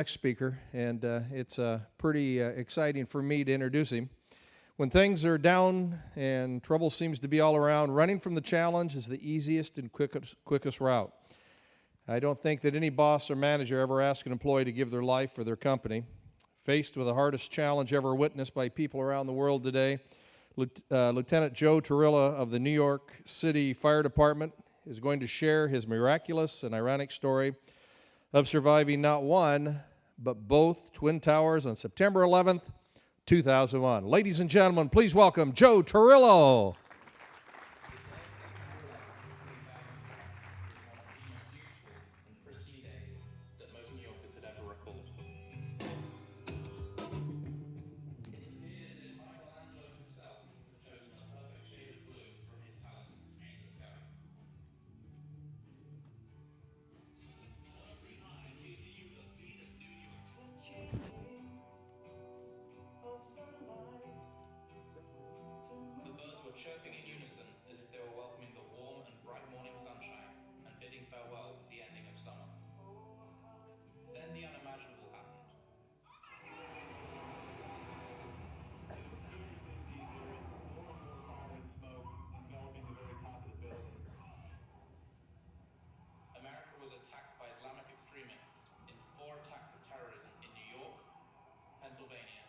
Next speaker, and it's pretty exciting for me to introduce him. When things are down and trouble seems to be all around, running from the challenge is the easiest and quickest route. I don't think that any boss or manager ever asks an employee to give their life for their company. Faced with the hardest challenge ever witnessed by people around the world today, Lieutenant Joe Torillo of the New York City Fire Department is going to share his miraculous and ironic story of surviving not one, but both Twin Towers on September 11th, 2001. Ladies and gentlemen, please welcome Joe Torillo. Chirping in unison as if they were welcoming the warm and bright morning sunshine and bidding farewell to the ending of summer. Then the unimaginable happened. America was attacked by Islamic extremists in 4 attacks of terrorism in New York, Pennsylvania,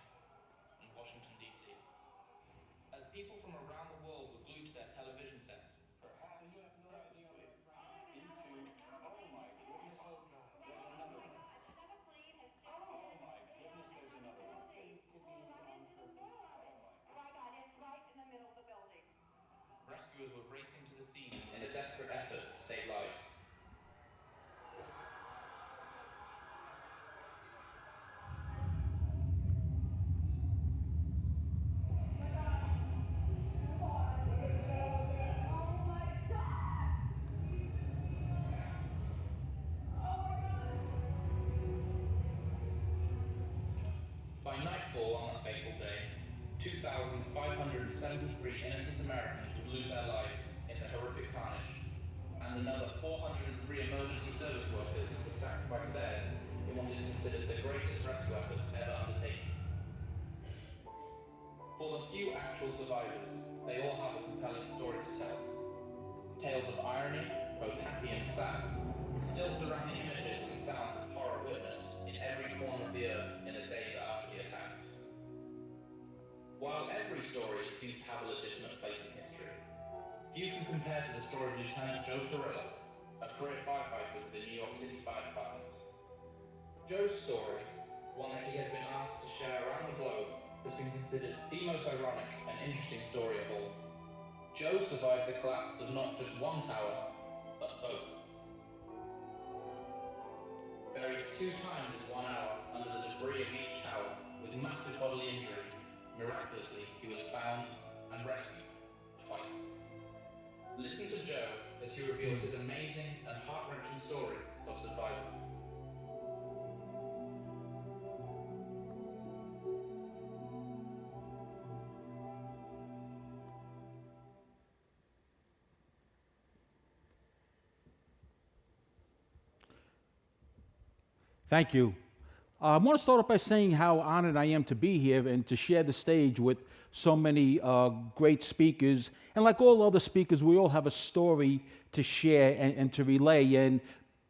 and Washington, D.C. As people from around the world were glued to their television sets, rescuers were racing to the scenes in a desperate effort to save lives. By nightfall on that fateful day, 2,573 innocent Americans would lose their lives in the horrific carnage, and another 403 emergency service workers would sacrifice theirs in what is considered the greatest rescue effort ever undertaken. For the few actual survivors, they all have a compelling story to tell. Tales of irony, both happy and sad, still surrounding images and sounds of horror witnessed in every corner of the earth in the days after the attacks. While every story seems to have a legitimate place in history, few can compare to the story of Lieutenant Joe Torillo, a career firefighter with the New York City Fire Department. Joe's story, one that he has been asked to share around the globe, has been considered the most ironic and interesting story of all. Joe survived the collapse of not just one tower, but both. Buried 2 times in 1 hour under the debris of each tower, with massive bodily injury, miraculously he was found and rescued twice. Listen to Joe as he reveals his amazing and heart-wrenching story of survival. Thank you. I want to start off by saying how honored I am to be here and to share the stage with so many great speakers. And like all other speakers, we all have a story to share and to relay. And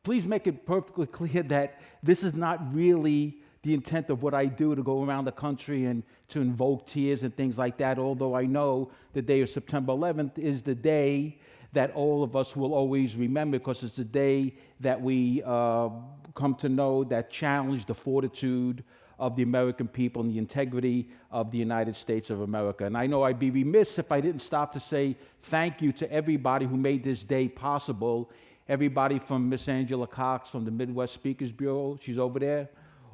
please make it perfectly clear that this is not really the intent of what I do, to go around the country and to invoke tears and things like that, although I know the day of September 11th is the day that all of us will always remember, because it's the day that we come to know that challenged the fortitude of the American people and the integrity of the United States of America. And I know I'd be remiss if I didn't stop to say thank you to everybody who made this day possible. Everybody from Miss Angela Cox from the Midwest Speakers Bureau, she's over there.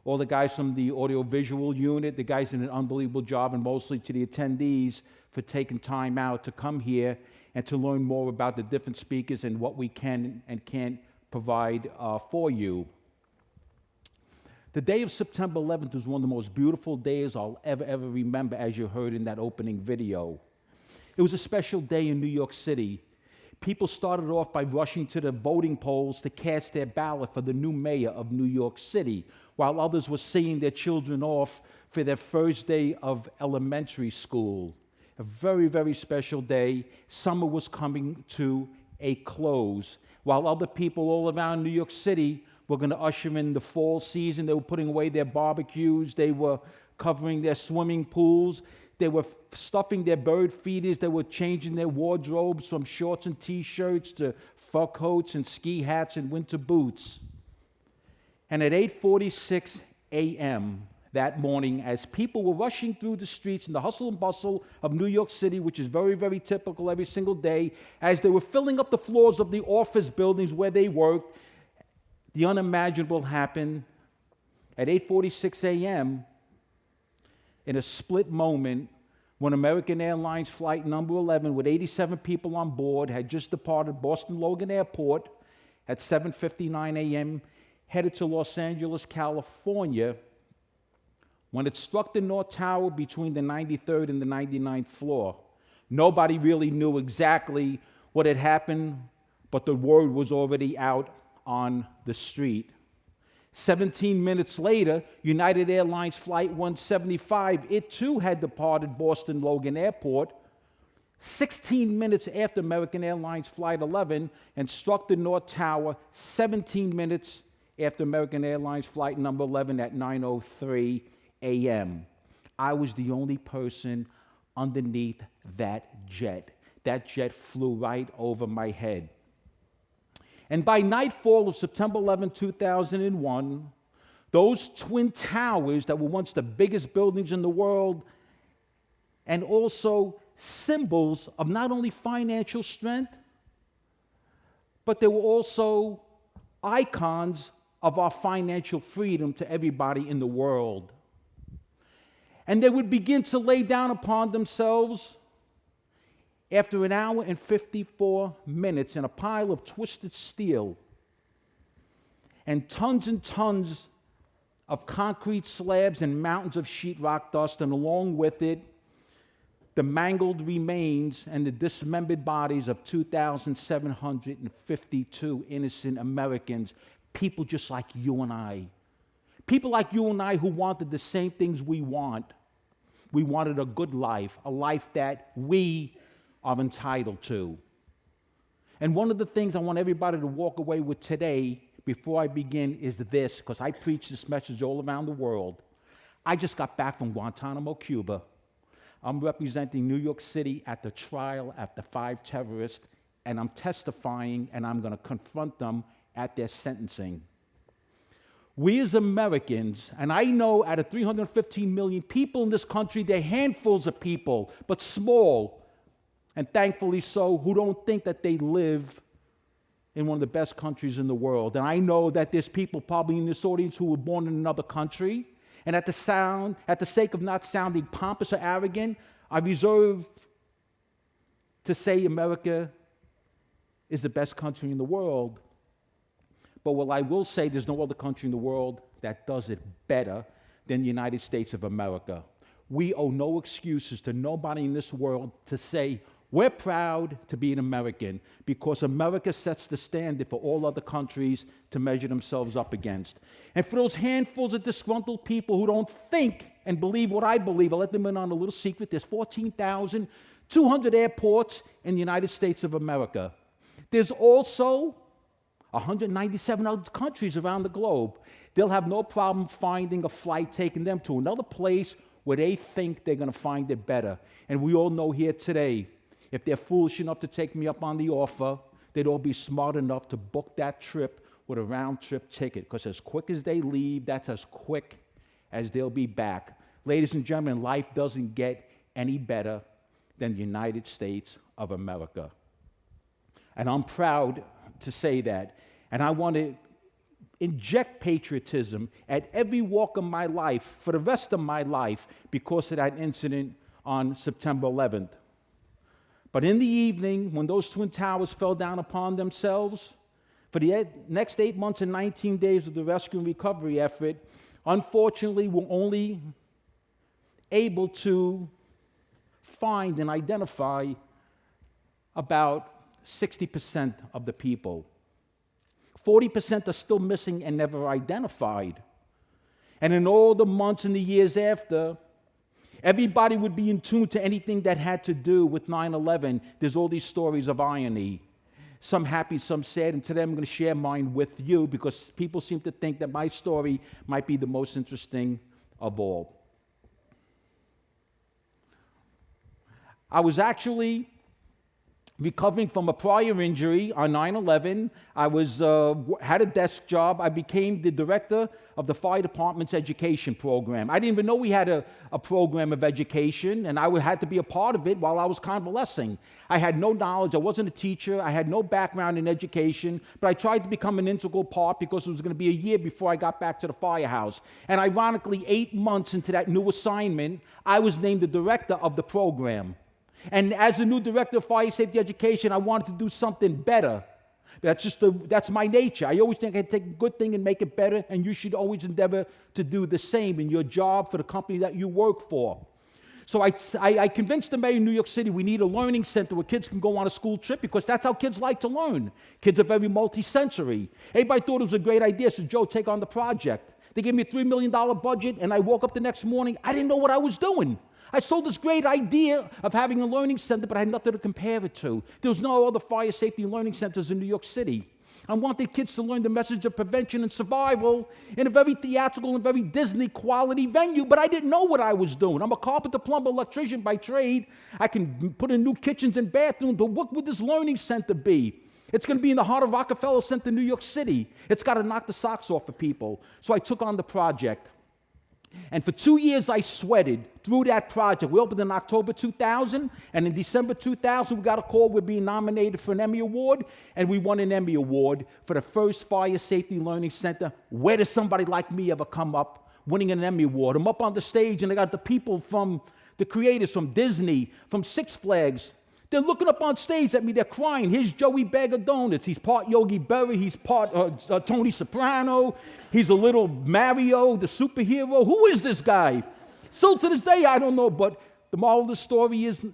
All the guys from the audiovisual unit, the guys did an unbelievable job, and mostly to the attendees for taking time out to come here and to learn more about the different speakers and what we can and can't provide for you. The day of September 11th was one of the most beautiful days I'll ever remember, as you heard in that opening video. It was a special day in New York City People started off by rushing to the voting polls to cast their ballot for the new mayor of New York City, while others were seeing their children off for their first day of elementary school. A very, very special day. Summer was coming to a close, while other people all around New York City were going to usher in the fall season. They were putting away their barbecues. They were covering their swimming pools. They were stuffing their bird feeders. They were changing their wardrobes from shorts and T-shirts to fur coats and ski hats and winter boots. And at 8:46 a.m. that morning, as people were rushing through the streets in the hustle and bustle of New York City, which is very, very typical every single day, as they were filling up the floors of the office buildings where they worked, the unimaginable happened. At 8:46 a.m., in a split moment, when American Airlines Flight number 11, with 87 people on board, had just departed Boston Logan Airport at 7:59 a.m., headed to Los Angeles, California, when it struck the North Tower between the 93rd and the 99th floor. Nobody really knew exactly what had happened, but the word was already out on the street. 17 minutes later, United Airlines Flight 175, it too had departed Boston Logan Airport 16 minutes after American Airlines Flight 11 and struck the North Tower 17 minutes after American Airlines Flight number 11 at 9:03 a.m. I was the only person underneath that jet. That jet flew right over my head. And by nightfall of September 11, 2001, those twin towers that were once the biggest buildings in the world and also symbols of not only financial strength, but they were also icons of our financial freedom to everybody in the world. And they would begin to lay down upon themselves after an hour and 54 minutes in a pile of twisted steel and tons of concrete slabs and mountains of sheetrock dust, and along with it, the mangled remains and the dismembered bodies of 2,752 innocent Americans, people just like you and I. People like you and I who wanted the same things we want. We wanted a good life, a life that we are entitled to. And one of the things I want everybody to walk away with today, before I begin, is this, because I preach this message all around the world. I just got back from Guantanamo, Cuba. I'm representing New York City at the trial at the 5 terrorists, and I'm testifying, and I'm going to confront them at their sentencing. We as Americans, and I know out of 315 million people in this country, there are handfuls of people, but small, and thankfully so, who don't think that they live in one of the best countries in the world. And I know that there's people probably in this audience who were born in another country, and at the sake of not sounding pompous or arrogant, I reserve to say America is the best country in the world. But what I will say, there's no other country in the world that does it better than the United States of America. We owe no excuses to nobody in this world to say, we're proud to be an American, because America sets the standard for all other countries to measure themselves up against. And for those handfuls of disgruntled people who don't think and believe what I believe, I'll let them in on a little secret. There's 14,200 airports in the United States of America. There's also 197 other countries around the globe. They'll have no problem finding a flight taking them to another place where they think they're going to find it better. And we all know here today, if they're foolish enough to take me up on the offer, they'd all be smart enough to book that trip with a round-trip ticket, because as quick as they leave, that's as quick as they'll be back. Ladies and gentlemen, life doesn't get any better than the United States of America. And I'm proud to say that. And I want to inject patriotism at every walk of my life for the rest of my life because of that incident on September 11th. But in the evening, when those twin towers fell down upon themselves, for the next 8 months and 19 days of the rescue and recovery effort, unfortunately, we're only able to find and identify about 60% of the people. 40% are still missing and never identified. And in all the months and the years after, everybody would be in tune to anything that had to do with 9/11. There's all these stories of irony. Some happy, some sad, and today I'm going to share mine with you because people seem to think that my story might be the most interesting of all. I was actually recovering from a prior injury on 9/11. I had a desk job. I became the director of the fire department's education program. I didn't even know we had a program of education, and I had to be a part of it while I was convalescing. I had no knowledge. I wasn't a teacher. I had no background in education, but I tried to become an integral part because it was going to be a year before I got back to the firehouse. And ironically, 8 months into that new assignment, I was named the director of the program. And as the new director of fire safety education, I wanted to do something better. That's my nature. I always think I can take a good thing and make it better, and you should always endeavor to do the same in your job for the company that you work for. So I convinced the mayor of New York City we need a learning center where kids can go on a school trip because that's how kids like to learn. Kids are very multi-sensory. Everybody thought it was a great idea, so Joe, take on the project. They gave me a $3 million budget, and I woke up the next morning. I didn't know what I was doing. I sold this great idea of having a learning center, but I had nothing to compare it to. There was no other fire safety learning centers in New York City. I wanted kids to learn the message of prevention and survival in a very theatrical and very Disney quality venue, but I didn't know what I was doing. I'm a carpenter, plumber, electrician by trade. I can put in new kitchens and bathrooms, but what would this learning center be? It's going to be in the heart of Rockefeller Center, New York City. It's got to knock the socks off of people. So I took on the project. And for 2 years, I sweated through that project. We opened in October 2000, and in December 2000, we got a call we're being nominated for an Emmy Award, and we won an Emmy Award for the first Fire Safety Learning Center. Where does somebody like me ever come up winning an Emmy Award? I'm up on the stage, and I got the people from the creators from Disney, from Six Flags. They're looking up on stage at me. They're crying. Here's Joey Bag of Donuts. He's part Yogi Berra. He's part Tony Soprano. He's a little Mario, the superhero. Who is this guy? Still to this day, I don't know. But the moral of the story is,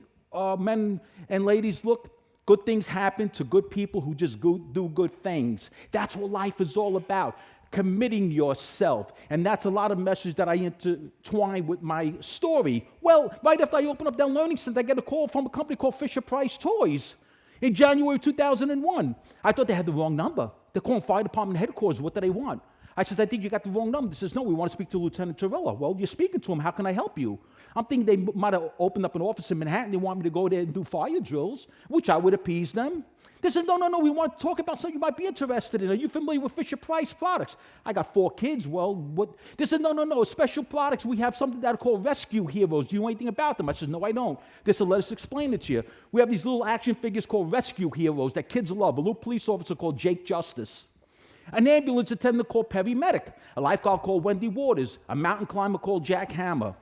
men and ladies, look, good things happen to good people who just do good things. That's what life is all about. Committing yourself. And that's a lot of message that I intertwine with my story. Well, right after I opened up that learning center, I get a call from a company called Fisher-Price Toys in January 2001. I thought they had the wrong number. They're calling fire department headquarters. What do they want? I said, I think you got the wrong number. They says, no, we want to speak to Lieutenant Torillo. Well, you're speaking to him. How can I help you? I'm thinking they might have opened up an office in Manhattan. They want me to go there and do fire drills, which I would appease them. They said, no, we want to talk about something you might be interested in. Are you familiar with Fisher-Price products? I got 4 kids. Well, what? They said, no, special products. We have something that are called Rescue Heroes. Do you know anything about them? I said, no, I don't. They said, let us explain it to you. We have these little action figures called Rescue Heroes that kids love. A little police officer called Jake Justice. An ambulance attendant called Perry Medic. A lifeguard called Wendy Waters. A mountain climber called Jack Hammer.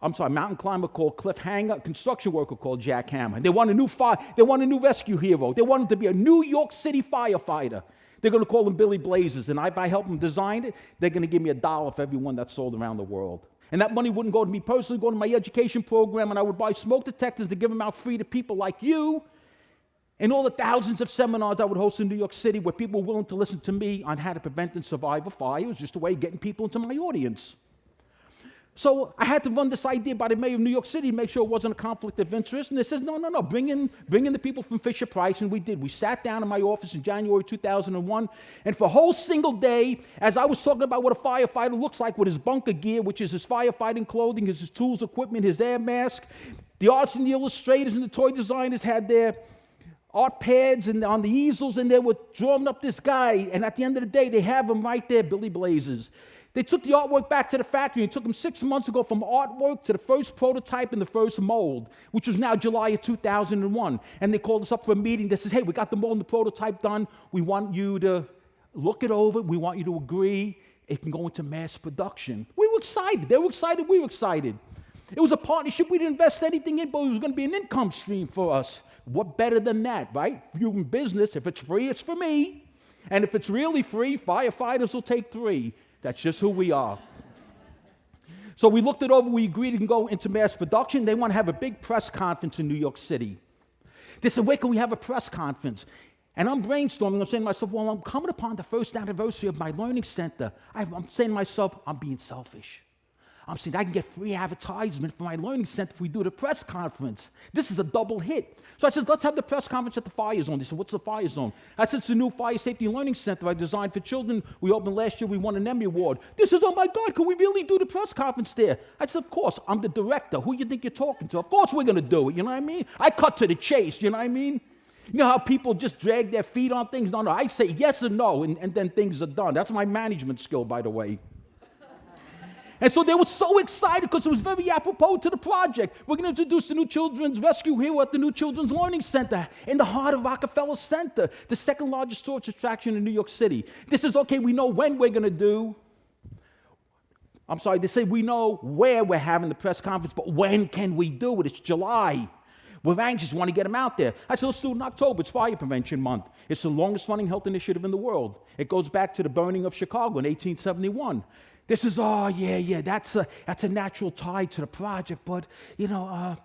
Mountain climber called Cliff Hanger, construction worker called Jack Hammer. They want a new rescue hero. They want him to be a New York City firefighter. They're going to call him Billy Blazes, and if I help them design it, they're going to give me $1 for every one that's sold around the world. And that money wouldn't go to me personally, go to my education program, and I would buy smoke detectors to give them out free to people like you, and all the thousands of seminars I would host in New York City where people were willing to listen to me on how to prevent and survive a fire. It was just a way of getting people into my audience. So I had to run this idea by the mayor of New York City to make sure it wasn't a conflict of interest. And they said, no, bring in the people from Fisher-Price. And we did. We sat down in my office in January 2001. And for a whole single day, as I was talking about what a firefighter looks like with his bunker gear, which is his firefighting clothing, his tools, equipment, his air mask, the artists and the illustrators and the toy designers had their art pads and on the easels, and they were drawing up this guy. And at the end of the day, they have him right there, Billy Blazes. They took the artwork back to the factory. It took them 6 months to go from artwork to the first prototype and the first mold, which was now July of 2001. And they called us up for a meeting that says, hey, we got the mold and the prototype done. We want you to look it over. We want you to agree it can go into mass production. We were excited. They were excited. We were excited. It was a partnership we didn't invest anything in, but it was going to be an income stream for us. What better than that, right? If you're in business, if it's free, it's for me. And if it's really free, firefighters will take 3. That's just who we are. So we looked it over. We agreed to go into mass production. They want to have a big press conference in New York City. They said, where can we have a press conference? And I'm brainstorming. I'm saying to myself, well, I'm coming upon the first anniversary of my learning center. I'm saying to myself, I'm being selfish. I'm saying I can get free advertisement for my learning center if we do the press conference. This is a double hit. So I said, let's have the press conference at the fire zone. They said, what's the fire zone? I said, it's a new fire safety learning center I designed for children. We opened last year. We won an Emmy Award. This is, oh my God, can we really do the press conference there? I said, of course. I'm the director. Who you think you're talking to? Of course we're going to do it. You know what I mean? I cut to the chase. You know what I mean? You know how people just drag their feet on things? No, I say yes or no, and then things are done. That's my management skill, by the way. And so they were so excited because it was very apropos to the project. We're going to introduce the new children's rescue hero at the new Children's Learning Center in the heart of Rockefeller Center, the second largest tourist attraction in New York City. This is, okay, we know when we're going to do. I'm sorry, they say we know where we're having the press conference, but when can we do it? It's July. We're anxious, we want to get them out there. I said, let's do it in October. It's Fire Prevention Month. It's the longest running health initiative in the world. It goes back to the burning of Chicago in 1871. This is, that's a natural tie to the project, but, it's a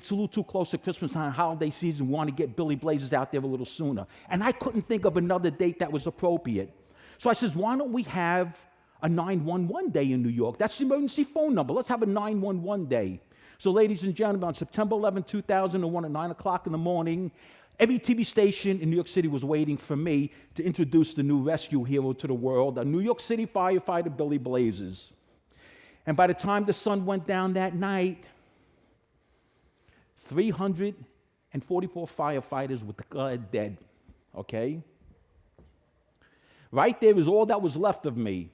little too close to Christmas time, holiday season. We want to get Billy Blazers out there a little sooner. And I couldn't think of another date that was appropriate. So I says, why don't we have a 911 day in New York? That's the emergency phone number. Let's have a 911 day. So, ladies and gentlemen, on September 11, 2001, at 9 o'clock in the morning, every TV station in New York City was waiting for me to introduce the new rescue hero to the world, a New York City firefighter, Billy Blazers. And by the time the sun went down that night, 344 firefighters were declared dead, okay? Right there is all that was left of me,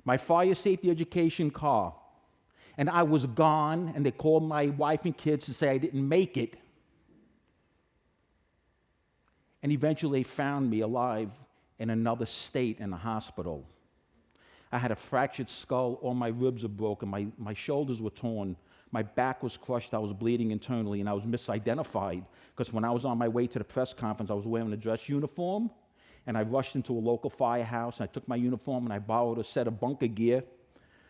my fire safety education car. And I was gone, and they called my wife and kids to say I didn't make it. And eventually they found me alive in another state in a hospital. I had a fractured skull, all my ribs were broken, my shoulders were torn, my back was crushed, I was bleeding internally, and I was misidentified because when I was on my way to the press conference, I was wearing a dress uniform, and I rushed into a local firehouse, and I took my uniform, and I borrowed a set of bunker gear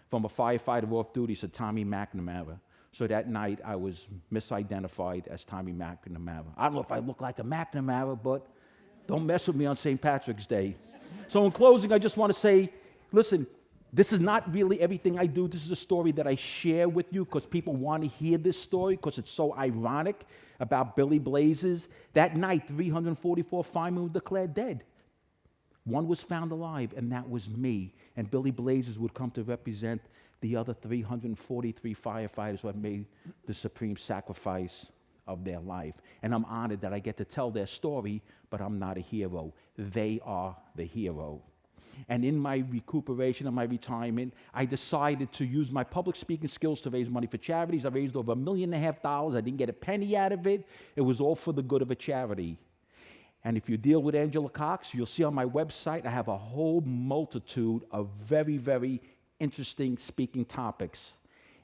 from a firefighter off duty, said Tommy McNamara. So that night, I was misidentified as Tommy McNamara. I don't know if I look like a McNamara, but don't mess with me on St. Patrick's Day. So in closing, I just want to say, listen, this is not really everything I do. This is a story that I share with you because people want to hear this story because it's so ironic about Billy Blazers. That night, 344 firemen were declared dead. One was found alive, and that was me. And Billy Blazers would come to represent the other 343 firefighters who had made the supreme sacrifice of their life. And I'm honored that I get to tell their story, but I'm not a hero. They are the hero. And in my recuperation and my retirement, I decided to use my public speaking skills to raise money for charities. I raised over $1.5 million. I didn't get a penny out of it. It was all for the good of a charity. And if you deal with Angela Cox, you'll see on my website I have a whole multitude of very, very interesting speaking topics.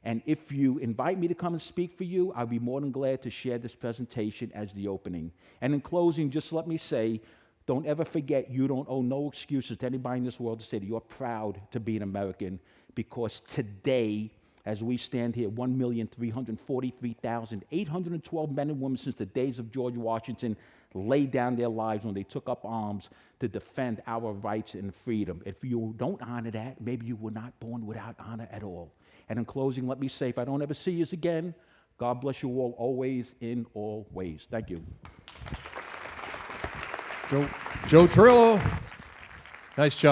And if you invite me to come and speak for you, I'll be more than glad to share this presentation as the opening. And in closing, just let me say, don't ever forget you don't owe no excuses to anybody in this world to say that you're proud to be an American, because today, as we stand here, 1,343,812 men and women since the days of George Washington laid down their lives when they took up arms to defend our rights and freedom. If you don't honor that, maybe you were not born without honor at all. And in closing, let me say, if I don't ever see you again, God bless you all, always, in all ways. Thank you. Joe Torillo, nice job.